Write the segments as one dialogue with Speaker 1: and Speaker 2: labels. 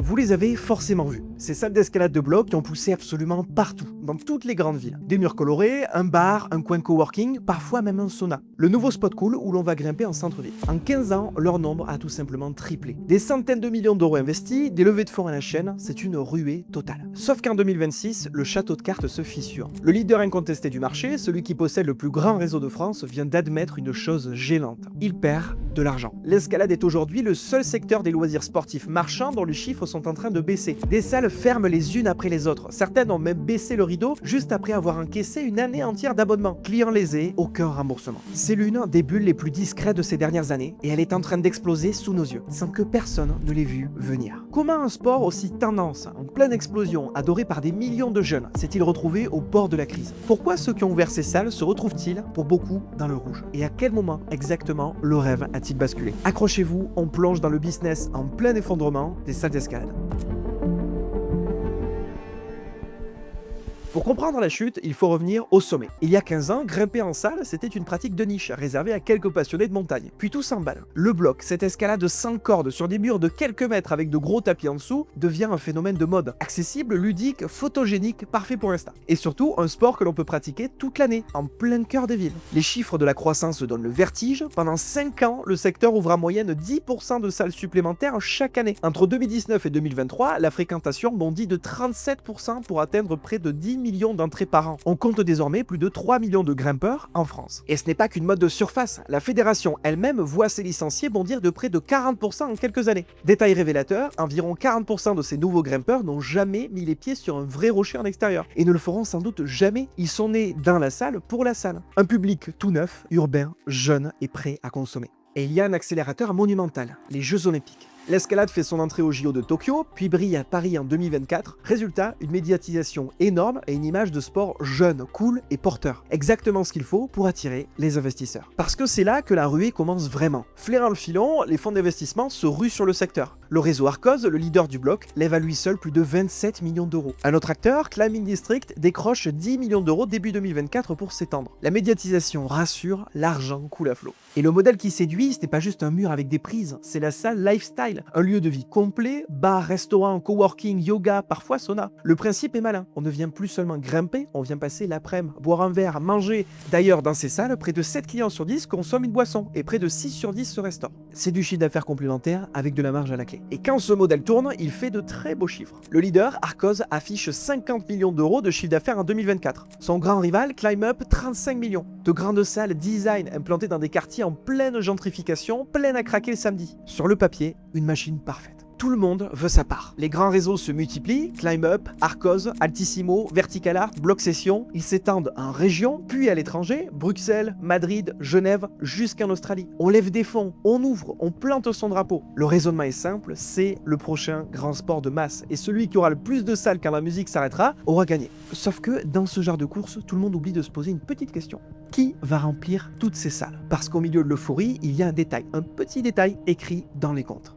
Speaker 1: Vous les avez forcément vus. Ces salles d'escalade de blocs qui ont poussé absolument partout, dans toutes les grandes villes. Des murs colorés, un bar, un coin coworking, parfois même un sauna. Le nouveau spot cool où l'on va grimper en centre-ville. En 15 ans, leur nombre a tout simplement triplé. Des centaines de millions d'euros investis, des levées de fonds à la chaîne, c'est une ruée totale. Sauf qu'en 2026, le château de cartes se fissure. Le leader incontesté du marché, celui qui possède le plus grand réseau de France, vient d'admettre une chose gênante. Il perd de l'argent. L'escalade est aujourd'hui le seul secteur des loisirs sportifs marchands dont les chiffres sont en train de baisser. Des salles ferment les unes après les autres. Certaines ont même baissé le rideau juste après avoir encaissé une année entière d'abonnement. Clients lésés, aucun remboursement. C'est l'une des bulles les plus discrètes de ces dernières années et elle est en train d'exploser sous nos yeux, sans que personne ne l'ait vu venir. Comment un sport aussi tendance, en pleine explosion, adoré par des millions de jeunes, s'est-il retrouvé au bord de la crise? Pourquoi ceux qui ont ouvert ces salles se retrouvent-ils, pour beaucoup, dans le rouge? Et à quel moment exactement le rêve a-t-il basculé? Accrochez-vous, on plonge dans le business en plein effondrement des salles d'escalade. Pour comprendre la chute, il faut revenir au sommet. Il y a 15 ans, grimper en salle, c'était une pratique de niche, réservée à quelques passionnés de montagne. Puis tout s'emballe. Le bloc, cette escalade sans corde sur des murs de quelques mètres avec de gros tapis en dessous, devient un phénomène de mode. Accessible, ludique, photogénique, parfait pour Insta. Et surtout, un sport que l'on peut pratiquer toute l'année, en plein cœur des villes. Les chiffres de la croissance donnent le vertige. Pendant 5 ans, le secteur ouvre en moyenne 10% de salles supplémentaires chaque année. Entre 2019 et 2023, la fréquentation bondit de 37% pour atteindre près de 10 millions d'entrées par an. On compte désormais plus de 3 millions de grimpeurs en France. Et ce n'est pas qu'une mode de surface, la fédération elle-même voit ses licenciés bondir de près de 40% en quelques années. Détail révélateur, environ 40% de ces nouveaux grimpeurs n'ont jamais mis les pieds sur un vrai rocher en extérieur, et ne le feront sans doute jamais. Ils sont nés dans la salle pour la salle. Un public tout neuf, urbain, jeune et prêt à consommer. Et il y a un accélérateur monumental, les Jeux Olympiques. L'escalade fait son entrée au JO de Tokyo, puis brille à Paris en 2024. Résultat, une médiatisation énorme et une image de sport jeune, cool et porteur. Exactement ce qu'il faut pour attirer les investisseurs. Parce que c'est là que la ruée commence vraiment. Flairant le filon, les fonds d'investissement se ruent sur le secteur. Le réseau Arcos, le leader du bloc, lève à lui seul plus de 27 millions d'euros. Un autre acteur, Climbing District, décroche 10 millions d'euros début 2024 pour s'étendre. La médiatisation rassure, l'argent coule à flot. Et le modèle qui séduit, ce n'est pas juste un mur avec des prises, c'est la salle lifestyle. Un lieu de vie complet, bar, restaurant, coworking, yoga, parfois sauna. Le principe est malin, on ne vient plus seulement grimper, on vient passer l'après-midi, boire un verre, manger. D'ailleurs, dans ces salles, près de 7 clients sur 10 consomment une boisson, et près de 6 sur 10 se restaurent. C'est du chiffre d'affaires complémentaire avec de la marge à la clé. Et quand ce modèle tourne, il fait de très beaux chiffres. Le leader, Arcos, affiche 50 millions d'euros de chiffre d'affaires en 2024. Son grand rival, Climb Up, 35 millions. De grandes salles design implantées dans des quartiers en pleine gentrification, pleines à craquer le samedi. Sur le papier, une machine parfaite. Tout le monde veut sa part. Les grands réseaux se multiplient, Climb Up, Arcos, Altissimo, Vertical Art, Bloc Session. Ils s'étendent en région, puis à l'étranger, Bruxelles, Madrid, Genève, jusqu'en Australie. On lève des fonds, on ouvre, on plante son drapeau. Le raisonnement est simple, c'est le prochain grand sport de masse. Et celui qui aura le plus de salles quand la musique s'arrêtera, aura gagné. Sauf que dans ce genre de course, tout le monde oublie de se poser une petite question. Qui va remplir toutes ces salles? Parce qu'au milieu de l'euphorie, il y a un détail, un petit détail écrit dans les comptes.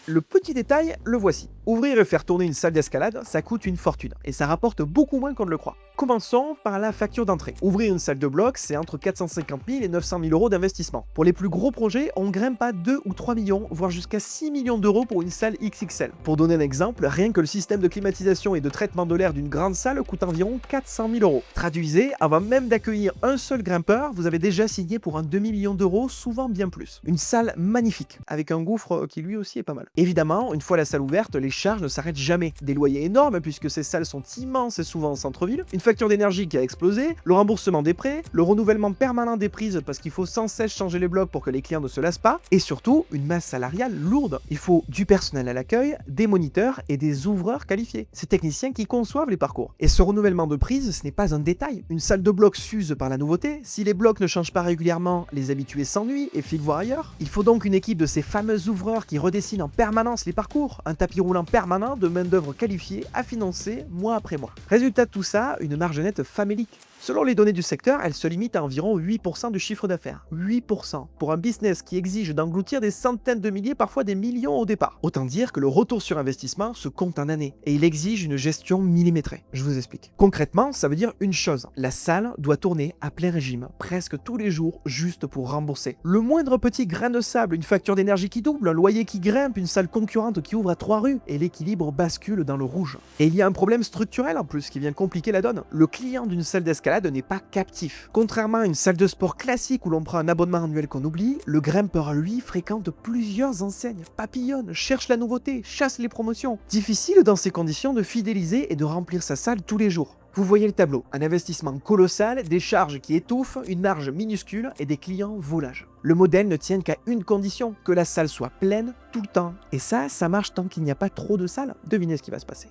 Speaker 1: Le petit détail, le voici. Ouvrir et faire tourner une salle d'escalade, ça coûte une fortune, et ça rapporte beaucoup moins qu'on ne le croit. Commençons par la facture d'entrée. Ouvrir une salle de bloc, c'est entre 450 000 et 900 000 euros d'investissement. Pour les plus gros projets, on grimpe à 2 ou 3 millions, voire jusqu'à 6 millions d'euros pour une salle XXL. Pour donner un exemple, rien que le système de climatisation et de traitement de l'air d'une grande salle coûte environ 400 000 euros. Traduisez, avant même d'accueillir un seul grimpeur, vous avez déjà signé pour un demi-million d'euros, souvent bien plus. Une salle magnifique, avec un gouffre qui lui aussi est pas mal. Évidemment, une fois la salle ouverte, les charges ne s'arrêtent jamais. Des loyers énormes puisque ces salles sont immenses et souvent en centre-ville, une facture d'énergie qui a explosé, le remboursement des prêts, le renouvellement permanent des prises parce qu'il faut sans cesse changer les blocs pour que les clients ne se lassent pas, et surtout une masse salariale lourde. Il faut du personnel à l'accueil, des moniteurs et des ouvreurs qualifiés. Ces techniciens qui conçoivent les parcours. Et ce renouvellement de prises, ce n'est pas un détail. Une salle de bloc s'use par la nouveauté. Si les blocs ne changent pas régulièrement, les habitués s'ennuient et filent voir ailleurs. Il faut donc une équipe de ces fameux ouvreurs qui redessinent en permanence les parcours, un tapis roulant permanent de main-d'œuvre qualifiée à financer mois après mois. Résultat de tout ça, une marge nette famélique. Selon les données du secteur, elle se limite à environ 8% du chiffre d'affaires. 8% pour un business qui exige d'engloutir des centaines de milliers, parfois des millions au départ. Autant dire que le retour sur investissement se compte en années et il exige une gestion millimétrée. Je vous explique. Concrètement, ça veut dire une chose. La salle doit tourner à plein régime, presque tous les jours, juste pour rembourser. Le moindre petit grain de sable, une facture d'énergie qui double, un loyer qui grimpe, une salle concurrente qui ouvre à 3 rues et l'équilibre bascule dans le rouge. Et il y a un problème structurel en plus qui vient compliquer la donne. Le client d'une salle d'escalade n'est pas captif. Contrairement à une salle de sport classique où l'on prend un abonnement annuel qu'on oublie, le grimpeur, lui, fréquente plusieurs enseignes, papillonne, cherche la nouveauté, chasse les promotions. Difficile dans ces conditions de fidéliser et de remplir sa salle tous les jours. Vous voyez le tableau, un investissement colossal, des charges qui étouffent, une marge minuscule et des clients volages. Le modèle ne tient qu'à une condition, que la salle soit pleine tout le temps. Et ça marche tant qu'il n'y a pas trop de salles. Devinez ce qui va se passer.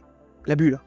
Speaker 1: La bulle.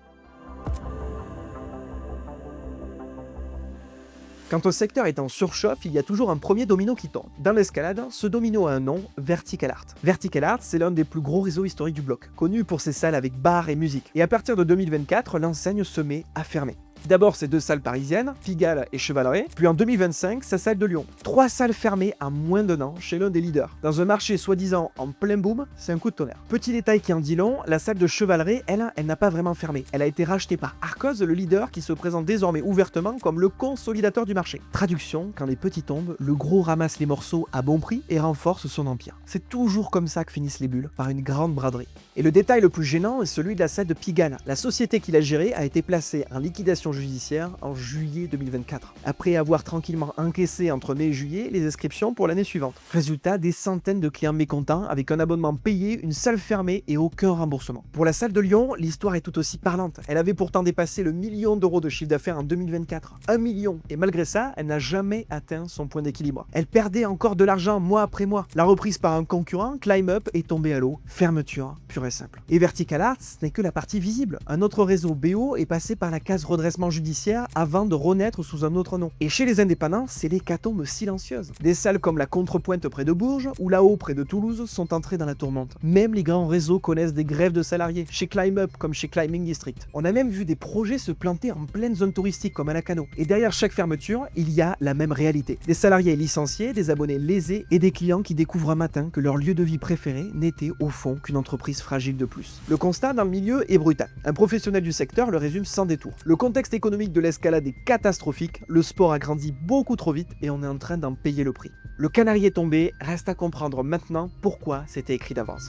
Speaker 1: Quand un secteur est en surchauffe, il y a toujours un premier domino qui tombe. Dans l'escalade, ce domino a un nom, Vertical Art. Vertical Art, c'est l'un des plus gros réseaux historiques du bloc, connu pour ses salles avec bar et musique. Et à partir de 2024, l'enseigne se met à fermer. D'abord ses 2 salles parisiennes, Pigalle et Chevaleret, puis en 2025, sa salle de Lyon. 3 salles fermées en moins d'un an chez l'un des leaders. Dans un marché soi-disant en plein boom, c'est un coup de tonnerre. Petit détail qui en dit long, la salle de Chevaleret, elle n'a pas vraiment fermé. Elle a été rachetée par Arcos, le leader qui se présente désormais ouvertement comme le consolidateur du marché. Traduction, quand les petits tombent, le gros ramasse les morceaux à bon prix et renforce son empire. C'est toujours comme ça que finissent les bulles, par une grande braderie. Et le détail le plus gênant est celui de la salle de Pigalle. La société qui l'a gérée a été placée en liquidation judiciaire en juillet 2024, après avoir tranquillement encaissé entre mai et juillet les inscriptions pour l'année suivante. Résultat, des centaines de clients mécontents avec un abonnement payé, une salle fermée et aucun remboursement. Pour la salle de Lyon, l'histoire est tout aussi parlante. Elle avait pourtant dépassé le 1 million d'euros de chiffre d'affaires en 2024. 1 million. Et malgré ça, elle n'a jamais atteint son point d'équilibre. Elle perdait encore de l'argent mois après mois. La reprise par un concurrent, Climb Up, est tombée à l'eau. Fermeture, pure et simple. Et Vertical Arts n'est que la partie visible. Un autre réseau BO est passé par la case redressement judiciaire avant de renaître sous un autre nom. Et chez les indépendants, c'est l'hécatombe silencieuse. Des salles comme la Contrepointe près de Bourges ou là-haut près de Toulouse sont entrées dans la tourmente. Même les grands réseaux connaissent des grèves de salariés, chez Climb Up comme chez Climbing District. On a même vu des projets se planter en pleine zone touristique comme à Nakano. Et derrière chaque fermeture, il y a la même réalité. Des salariés licenciés, des abonnés lésés et des clients qui découvrent un matin que leur lieu de vie préféré n'était au fond qu'une entreprise fragile de plus. Le constat dans le milieu est brutal. Un professionnel du secteur le résume sans détour. Le contexte économique de l'escalade est catastrophique, le sport a grandi beaucoup trop vite et on est en train d'en payer le prix. Le canari est tombé, reste à comprendre maintenant pourquoi c'était écrit d'avance.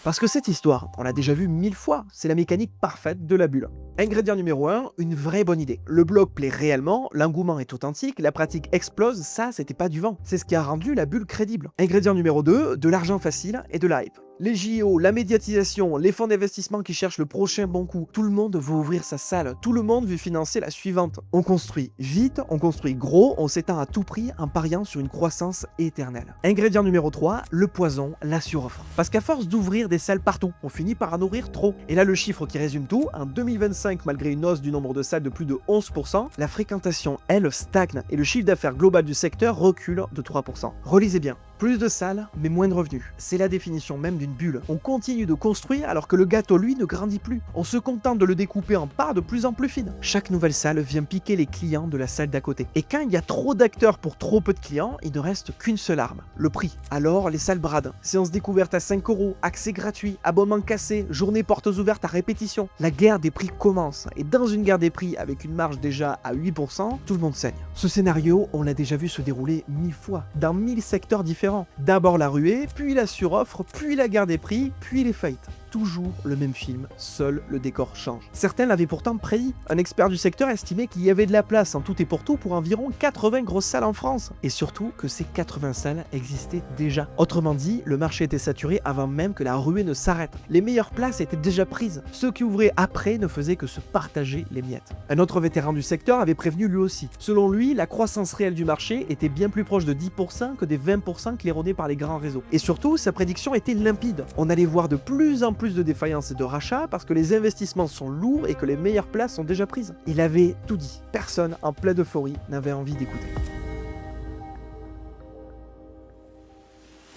Speaker 1: Parce que cette histoire, on l'a déjà vue 1000 fois, c'est la mécanique parfaite de la bulle. Ingrédient numéro 1, une vraie bonne idée. Le bloc plaît réellement, l'engouement est authentique, la pratique explose, ça c'était pas du vent. C'est ce qui a rendu la bulle crédible. Ingrédient numéro 2, de l'argent facile et de la hype. Les JO, la médiatisation, les fonds d'investissement qui cherchent le prochain bon coup. Tout le monde veut ouvrir sa salle, tout le monde veut financer la suivante. On construit vite, on construit gros, on s'étend à tout prix en pariant sur une croissance éternelle. Ingrédient numéro 3, le poison, la suroffre. Parce qu'à force d'ouvrir des salles partout, on finit par en ouvrir trop. Et là le chiffre qui résume tout, en 2025, malgré une hausse du nombre de salles de plus de 11%, la fréquentation, elle, stagne et le chiffre d'affaires global du secteur recule de 3%. Relisez bien. Plus de salles, mais moins de revenus. C'est la définition même d'une bulle. On continue de construire alors que le gâteau, lui, ne grandit plus. On se contente de le découper en parts de plus en plus fines. Chaque nouvelle salle vient piquer les clients de la salle d'à côté. Et quand il y a trop d'acteurs pour trop peu de clients, il ne reste qu'une seule arme, le prix. Alors, les salles bradent. Séance découverte à 5 €, accès gratuit, abonnement cassé, journée portes ouvertes à répétition. La guerre des prix commence. Et dans une guerre des prix avec une marge déjà à 8%, tout le monde saigne. Ce scénario, on l'a déjà vu se dérouler 1000 fois, dans 1000 secteurs différents. D'abord la ruée, puis la suroffre, puis la guerre des prix, puis les faillites. Toujours le même film, seul le décor change. Certains l'avaient pourtant prédit. Un expert du secteur estimait qu'il y avait de la place en tout et pour tout pour environ 80 grosses salles en France. Et surtout que ces 80 salles existaient déjà. Autrement dit, le marché était saturé avant même que la ruée ne s'arrête. Les meilleures places étaient déjà prises. Ceux qui ouvraient après ne faisaient que se partager les miettes. Un autre vétéran du secteur avait prévenu lui aussi. Selon lui, la croissance réelle du marché était bien plus proche de 10% que des 20% claironnés par les grands réseaux. Et surtout, sa prédiction était limpide. On allait voir de plus en plus de défaillances et de rachats parce que les investissements sont lourds et que les meilleures places sont déjà prises. Il avait tout dit. Personne en pleine euphorie n'avait envie d'écouter.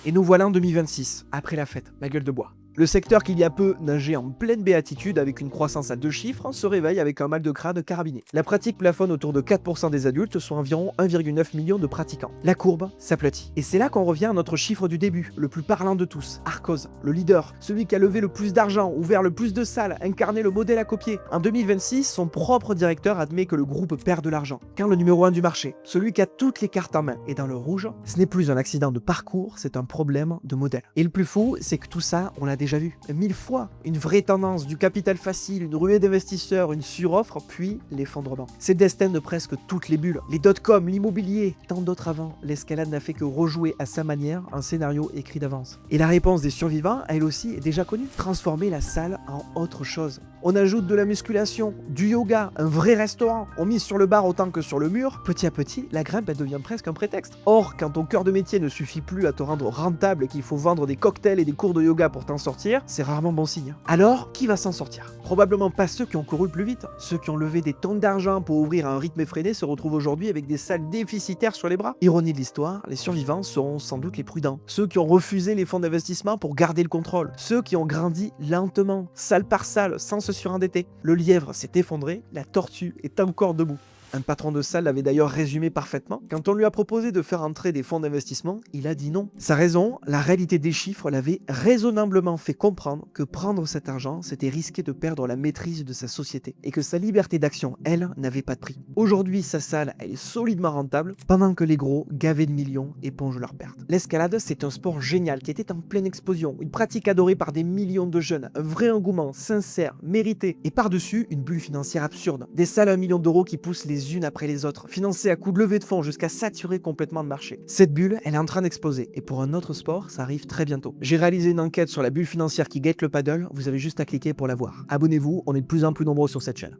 Speaker 1: Et nous voilà en 2026, après la fête, la gueule de bois. Le secteur qu'il y a peu nageait en pleine béatitude avec une croissance à 2 chiffres se réveille avec un mal de crâne carabiné. La pratique plafonne autour de 4% des adultes, soit environ 1,9 million de pratiquants. La courbe s'aplatit. Et c'est là qu'on revient à notre chiffre du début, le plus parlant de tous, Arcos, le leader, celui qui a levé le plus d'argent, ouvert le plus de salles, incarné le modèle à copier. En 2026, son propre directeur admet que le groupe perd de l'argent. Quand le numéro 1 du marché, celui qui a toutes les cartes en main, est dans le rouge, ce n'est plus un accident de parcours, c'est un problème de modèle. Et le plus fou, c'est que tout ça, on l'a déjà vu 1000 fois. Une vraie tendance, du capital facile, une ruée d'investisseurs, une suroffre, puis l'effondrement. C'est le destin de presque toutes les bulles. Les dot-com, l'immobilier, tant d'autres avant. L'escalade n'a fait que rejouer à sa manière un scénario écrit d'avance. Et la réponse des survivants, elle aussi, est déjà connue. Transformer la salle en autre chose. On ajoute de la musculation, du yoga, un vrai restaurant. On mise sur le bar autant que sur le mur. Petit à petit, la grimpe elle devient presque un prétexte. Or, quand ton cœur de métier ne suffit plus à te rendre rentable et qu'il faut vendre des cocktails et des cours de yoga pour t'en sortir, c'est rarement bon signe. Alors, qui va s'en sortir? Probablement pas ceux qui ont couru le plus vite. Ceux qui ont levé des tonnes d'argent pour ouvrir à un rythme effréné se retrouvent aujourd'hui avec des salles déficitaires sur les bras. Ironie de l'histoire, les survivants seront sans doute les prudents. Ceux qui ont refusé les fonds d'investissement pour garder le contrôle. Ceux qui ont grandi lentement, salle par salle, sans se surendetter. Le lièvre s'est effondré, la tortue est encore debout. Un patron de salle l'avait d'ailleurs résumé parfaitement. Quand on lui a proposé de faire entrer des fonds d'investissement, il a dit non. Sa raison, la réalité des chiffres l'avait raisonnablement fait comprendre que prendre cet argent, c'était risquer de perdre la maîtrise de sa société et que sa liberté d'action, elle, n'avait pas de prix. Aujourd'hui, sa salle, elle est solidement rentable pendant que les gros, gavés de millions, épongent leurs pertes. L'escalade, c'est un sport génial qui était en pleine explosion, une pratique adorée par des millions de jeunes, un vrai engouement sincère, mérité et par-dessus, une bulle financière absurde. Des salles à 1 million d'euros qui poussent les unes après les autres, financées à coups de levée de fonds jusqu'à saturer complètement le marché. Cette bulle, elle est en train d'exploser, et pour un autre sport, ça arrive très bientôt. J'ai réalisé une enquête sur la bulle financière qui guette le paddle, vous avez juste à cliquer pour la voir. Abonnez-vous, on est de plus en plus nombreux sur cette chaîne.